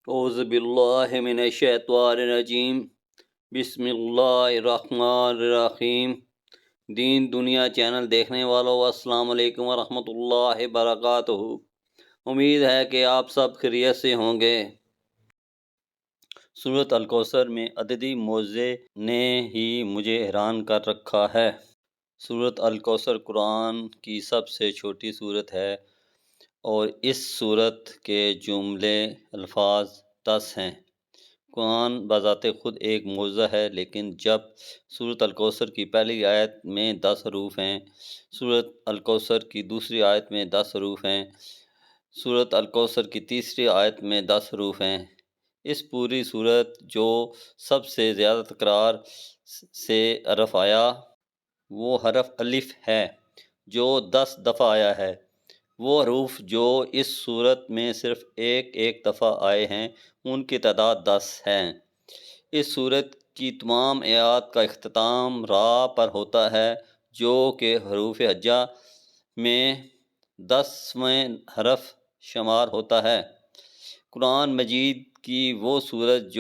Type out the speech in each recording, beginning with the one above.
اعوذ باللہ من الشیطان الرجیم بسم اللہ الرحمن الرحیم۔ دین دنیا چینل دیکھنے والوں السلام علیکم ورحمۃ اللہ وبرکاتہ۔ امید ہے کہ آپ سب خیریت سے ہوں گے۔ سورۃ الکوثر میں عددی موضوع نے ہی مجھے حیران کر رکھا ہے۔ سورۃ الکوثر قرآن کی سب سے چھوٹی سورت ہے اور اس سورت کے جملے الفاظ 10 ہیں۔ قرآن بذات خود ایک معجزہ ہے، لیکن جب سورۃ الکوثر کی پہلی آیت میں 10 حروف ہیں، سورۃ الکوثر کی دوسری آیت میں 10 حروف ہیں، سورۃ الکوثر کی تیسری آیت میں 10 حروف ہیں، اس پوری سورت جو سب سے زیادہ تکرار سے حرف آیا وہ حرف الف ہے جو 10 دفعہ آیا ہے۔ وہ حروف جو اس صورت میں صرف ایک دفعہ آئے ہیں ان کی تعداد 10 ہیں۔ اس صورت کی تمام آیات کا اختتام را پر ہوتا ہے جو کہ حروف ہجا میں 10واں حرف شمار ہوتا ہے۔ قرآن مجید کی وہ صورت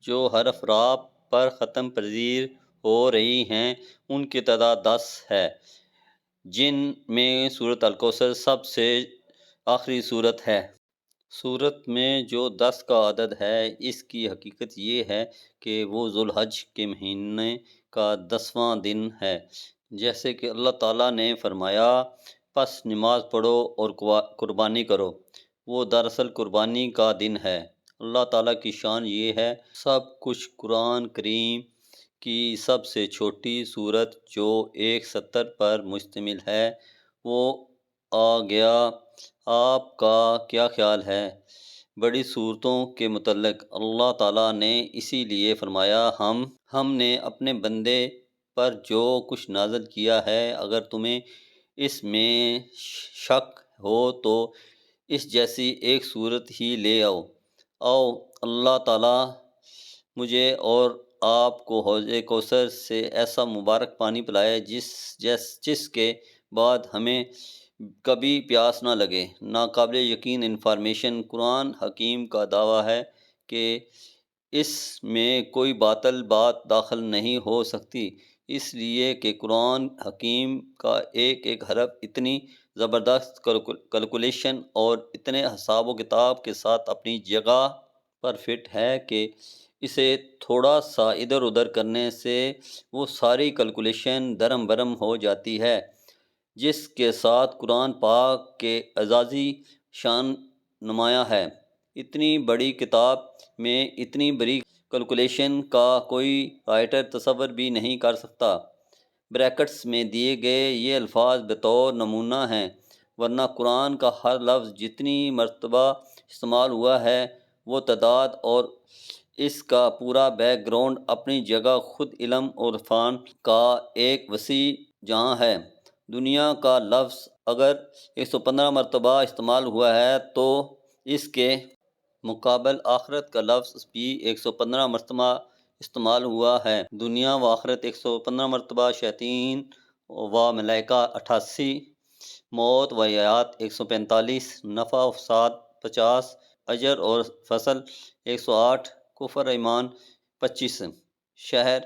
جو حرف را پر ختم پذیر ہو رہی ہیں ان کی تعداد 10 ہے، جن میں سورۃ الکوثر سب سے آخری صورت ہے۔ سورت میں جو 10 کا عدد ہے اس کی حقیقت یہ ہے کہ وہ ذوالحج کے مہینے کا 10واں دن ہے، جیسے کہ اللہ تعالیٰ نے فرمایا پس نماز پڑھو اور قربانی کرو۔ وہ دراصل قربانی کا دن ہے۔ اللہ تعالیٰ کی شان یہ ہے۔ سب کچھ قرآن کریم کی سب سے چھوٹی سورت جو ایک سطر پر مشتمل ہے وہ آ گیا۔ آپ کا کیا خیال ہے بڑی صورتوں کے متعلق؟ اللہ تعالیٰ نے اسی لیے فرمایا ہم نے اپنے بندے پر جو کچھ نازل کیا ہے اگر تمہیں اس میں شک ہو تو اس جیسی ایک صورت ہی لے آؤ۔ اللہ تعالیٰ مجھے اور آپ کو حوض کوثر سے ایسا مبارک پانی پلائے جس کے بعد ہمیں کبھی پیاس نہ لگے۔ ناقابل یقین انفارمیشن۔ قرآن حکیم کا دعویٰ ہے کہ اس میں کوئی باطل بات داخل نہیں ہو سکتی، اس لیے کہ قرآن حکیم کا ایک حرف اتنی زبردست کیلکولیشن اور اتنے حساب و کتاب کے ساتھ اپنی جگہ پر فٹ ہے کہ اسے تھوڑا سا ادھر ادھر کرنے سے وہ ساری کیلکولیشن درم برم ہو جاتی ہے، جس کے ساتھ قرآن پاک کے اعزازی شان نمایاں ہے۔ اتنی بڑی کتاب میں اتنی بڑی کیلکولیشن کا کوئی رائٹر تصور بھی نہیں کر سکتا۔ بریکٹس میں دیے گئے یہ الفاظ بطور نمونہ ہیں، ورنہ قرآن کا ہر لفظ جتنی مرتبہ استعمال ہوا ہے وہ تعداد اور اس کا پورا بیک گراؤنڈ اپنی جگہ خود علم اور عرفان کا ایک وسیع جہاں ہے۔ دنیا کا لفظ اگر 115 مرتبہ استعمال ہوا ہے تو اس کے مقابل آخرت کا لفظ بھی 115 مرتبہ استعمال ہوا ہے۔ دنیا و آخرت 115 مرتبہ، شیاطین و ملائکہ 88، موت و حیات 145، نفع و فساد 50، اجر اور فصل 108، کفر ایمان 25، شہر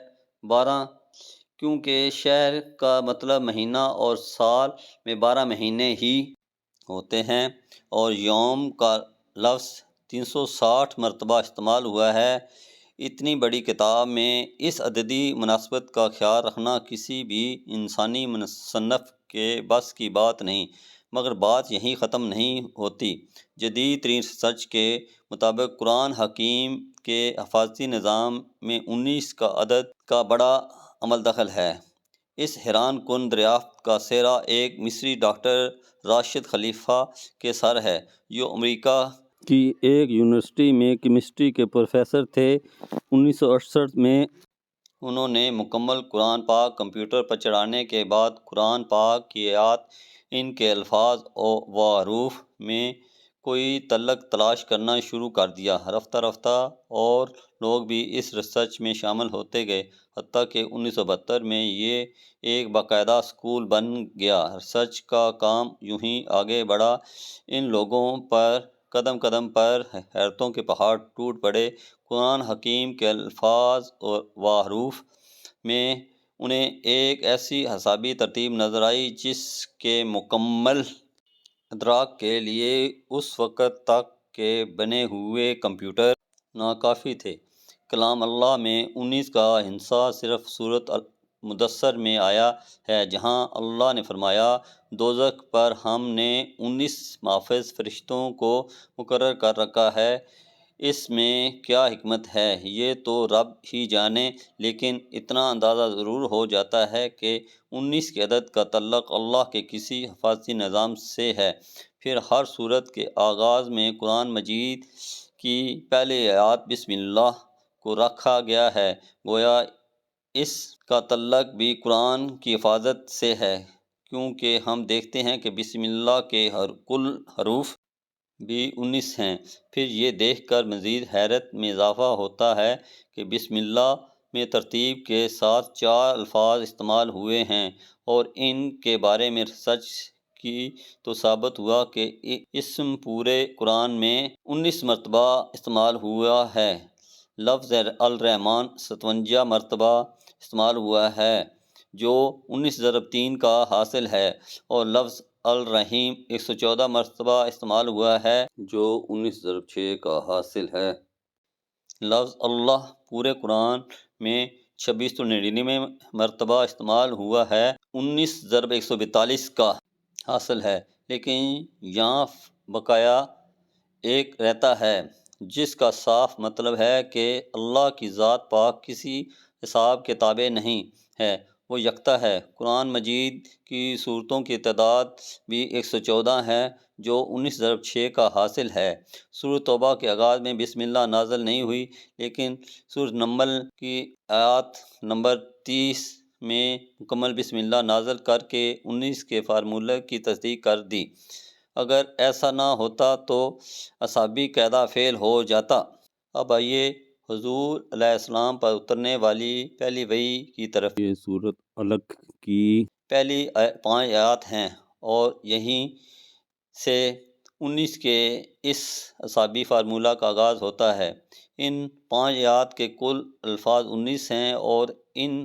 12، کیونکہ شہر کا مطلب مہینہ اور سال میں 12 مہینے ہی ہوتے ہیں، اور یوم کا لفظ 360 مرتبہ استعمال ہوا ہے۔ اتنی بڑی کتاب میں اس عددی مناسبت کا خیال رکھنا کسی بھی انسانی مصنف کے بس کی بات نہیں، مگر بات یہیں ختم نہیں ہوتی۔ جدید ترین ریسرچ کے مطابق قرآن حکیم کے حفاظتی نظام میں 19 کا عدد کا بڑا عمل دخل ہے۔ اس حیران کن دریافت کا سہرا ایک مصری ڈاکٹر راشد خلیفہ کے سر ہے، جو امریکہ کی ایک یونیورسٹی میں کیمسٹری کے پروفیسر تھے۔ 1968 میں انہوں نے مکمل قرآن پاک کمپیوٹر پر چڑھانے کے بعد قرآن پاک کی آیات، ان کے الفاظ و حروف میں کوئی تعلق تلاش کرنا شروع کر دیا۔ رفتہ رفتہ اور لوگ بھی اس ریسرچ میں شامل ہوتے گئے، حتیٰ کہ 1972 میں یہ ایک باقاعدہ اسکول بن گیا۔ ریسرچ کا کام یوں ہی آگے بڑھا۔ ان لوگوں پر قدم قدم پر حیرتوں کے پہاڑ ٹوٹ پڑے۔ قرآن حکیم کے الفاظ و حروف میں انہیں ایک ایسی حسابی ترتیب نظر آئی جس کے مکمل ادراک کے لیے اس وقت تک کے بنے ہوئے کمپیوٹر ناکافی تھے۔ کلام اللہ میں 19 کا انحصار صرف سورۃ مدثر میں آیا ہے، جہاں اللہ نے فرمایا، دوزخ پر ہم نے 19 محافظ فرشتوں کو مقرر کر رکھا ہے۔ اس میں کیا حکمت ہے یہ تو رب ہی جانے، لیکن اتنا اندازہ ضرور ہو جاتا ہے کہ 19 کے عدد کا تعلق اللہ کے کسی حفاظتی نظام سے ہے۔ پھر ہر سورت کے آغاز میں قرآن مجید کی پہلی آیات بسم اللہ کو رکھا گیا ہے، گویا اس کا تعلق بھی قرآن کی حفاظت سے ہے، کیونکہ ہم دیکھتے ہیں کہ بسم اللہ کے کل حروف بھی 19 ہیں۔ پھر یہ دیکھ کر مزید حیرت میں اضافہ ہوتا ہے کہ بسم اللہ میں ترتیب کے ساتھ 4 الفاظ استعمال ہوئے ہیں، اور ان کے بارے میں ریسرچ کی تو ثابت ہوا کہ اسم پورے قرآن میں 19 مرتبہ استعمال ہوا ہے۔ لفظ الرحمن 57 مرتبہ استعمال ہوا ہے، جو 19 × 3 کا حاصل ہے، اور لفظ الرحیم 114 مرتبہ استعمال ہوا ہے، جو 19 × 6 کا حاصل ہے۔ لفظ اللہ پورے قرآن میں 2699 مرتبہ استعمال ہوا ہے، 19 × 142 کا حاصل ہے، لیکن یہاں بقایا ایک رہتا ہے، جس کا صاف مطلب ہے کہ اللہ کی ذات پاک کسی حساب کے تابع نہیں ہے، وہ یکتا ہے۔ قرآن مجید کی سورتوں کی تعداد بھی 114 ہے، جو 19 × 6 کا حاصل ہے۔ سورۃ توبہ کے آغاز میں بسم اللہ نازل نہیں ہوئی، لیکن سورۃ نمل کی آیت نمبر 30 میں مکمل بسم اللہ نازل کر کے 19 کے فارمولے کی تصدیق کر دی۔ اگر ایسا نہ ہوتا تو اصحابی قاعدہ فعل ہو جاتا۔ اب آئیے حضور علیہ السلام پر اترنے والی پہلی وحی کی طرف۔ یہ سورۃ علق کی پہلی 5 آیات ہیں، اور یہیں سے 19 کے اس اعصابی فارمولہ کا آغاز ہوتا ہے۔ ان 5 آیات کے کل الفاظ 19 ہیں، اور ان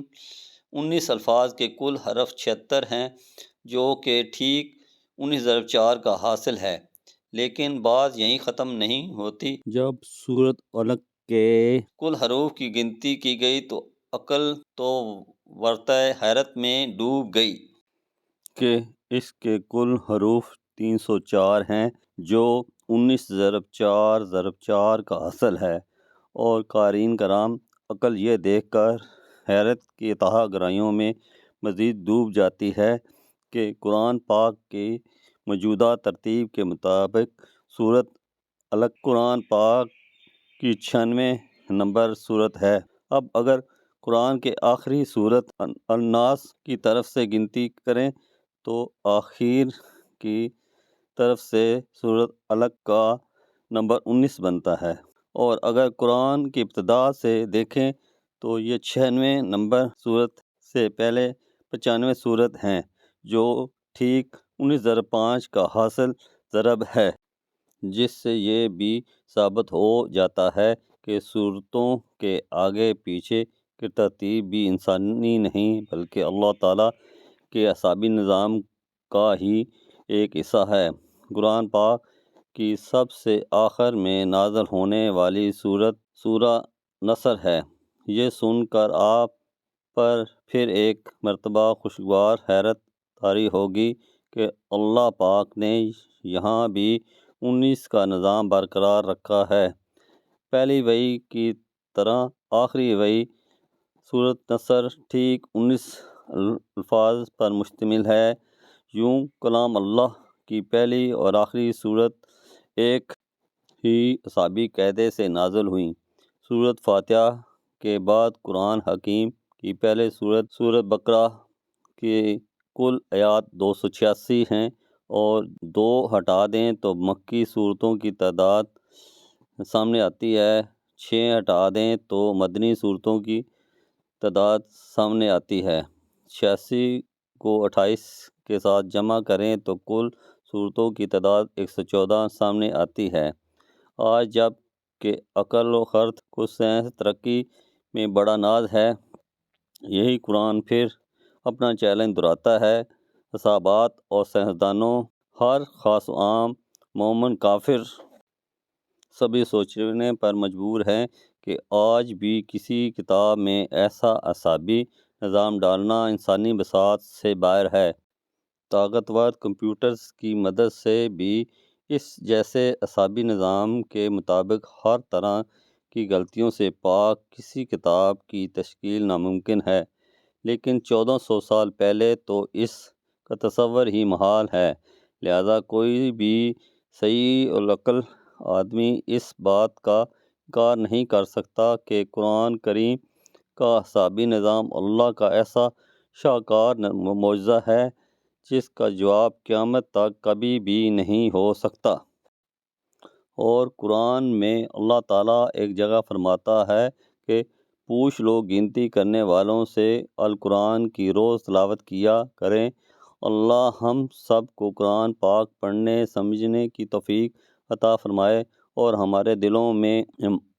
19 الفاظ کے کل حرف 76 ہیں، جو کہ ٹھیک 19 × 4 کا حاصل ہے۔ لیکن بات یہیں ختم نہیں ہوتی۔ جب سورۃ علق کے کل حروف کی گنتی کی گئی تو عقل تو ورطۂ حیرت میں ڈوب گئی کہ اس کے کل حروف 304 ہیں، جو 19 × 4 × 4 کا حاصل ہے۔ اور قارئین کرام، عقل یہ دیکھ کر حیرت کی اتہا گہرائیوں میں مزید ڈوب جاتی ہے کہ قرآن پاک کی موجودہ ترتیب کے مطابق سورۃ علق قرآن پاک کی 96 نمبر سورت ہے۔ اب اگر قرآن کے آخری سورت الناس کی طرف سے گنتی کریں تو آخر کی طرف سے سورۃ علق کا نمبر 19 بنتا ہے، اور اگر قرآن کی ابتدا سے دیکھیں تو یہ 96 نمبر سورت سے پہلے 95 سورت ہیں، جو ٹھیک 19 × 5 کا حاصل ضرب ہے، جس سے یہ بھی ثابت ہو جاتا ہے کہ سورتوں کے آگے پیچھے کی ترتیب بھی انسانی نہیں بلکہ اللہ تعالیٰ کے اعصابی نظام کا ہی ایک حصہ ہے۔ قرآن پاک کی سب سے آخر میں نازل ہونے والی سورت سورہ نصر ہے۔ یہ سن کر آپ پر پھر ایک مرتبہ خوشگوار حیرت طاری ہوگی کہ اللہ پاک نے یہاں بھی 19 کا نظام برقرار رکھا ہے۔ پہلی وحی کی طرح آخری وحی سورۃ نصر ٹھیک 19 الفاظ پر مشتمل ہے۔ یوں کلام اللہ کی پہلی اور آخری سورت ایک ہی اعصابی قاعدے سے نازل ہوئیں۔ سورۃ فاتحہ کے بعد قرآن حکیم کی پہلی سورت سورۃ بقرہ کی کل آیات 286 ہیں، اور 2 ہٹا دیں تو مکی صورتوں کی تعداد سامنے آتی ہے، 6 ہٹا دیں تو مدنی صورتوں کی تعداد سامنے آتی ہے۔ 86 کو 28 کے ساتھ جمع کریں تو کل صورتوں کی تعداد 114 سامنے آتی ہے۔ آج جب کہ عقل و خرد کو سائنس ترقی میں بڑا ناز ہے، یہی قرآن پھر اپنا چیلنج دہراتا ہے۔ حسابات اور سائنسدانوں، ہر خاص و عام، مومن کافر، سبھی سوچنے پر مجبور ہیں کہ آج بھی کسی کتاب میں ایسا اعصابی نظام ڈالنا انسانی بساط سے باہر ہے۔ طاقتور کمپیوٹرز کی مدد سے بھی اس جیسے اعصابی نظام کے مطابق ہر طرح کی غلطیوں سے پاک کسی کتاب کی تشکیل ناممکن ہے، لیکن 1400 سال پہلے تو اس کا تصور ہی محال ہے۔ لہٰذا کوئی بھی صحیح العقل آدمی اس بات کا انکار نہیں کر سکتا کہ قرآن کریم کا اعصابی نظام اللہ کا ایسا شاہکار معجزہ ہے جس کا جواب قیامت تک کبھی بھی نہیں ہو سکتا۔ اور قرآن میں اللہ تعالیٰ ایک جگہ فرماتا ہے کہ پوچھ لو گنتی کرنے والوں سے، القرآن کی روز تلاوت کیا کریں۔ اللہ ہم سب کو قرآن پاک پڑھنے سمجھنے کی توفیق عطا فرمائے اور ہمارے دلوں میں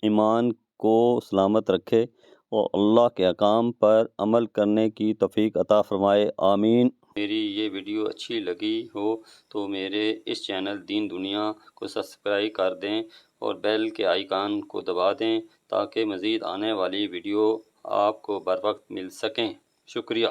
ایمان کو سلامت رکھے اور اللہ کے احکام پر عمل کرنے کی توفیق عطا فرمائے، آمین۔ میری یہ ویڈیو اچھی لگی ہو تو میرے اس چینل دین دنیا کو سبسکرائب کر دیں اور بیل کے آئیکن کو دبا دیں تاکہ مزید آنے والی ویڈیو آپ کو بر وقت مل سکیں۔ شکریہ۔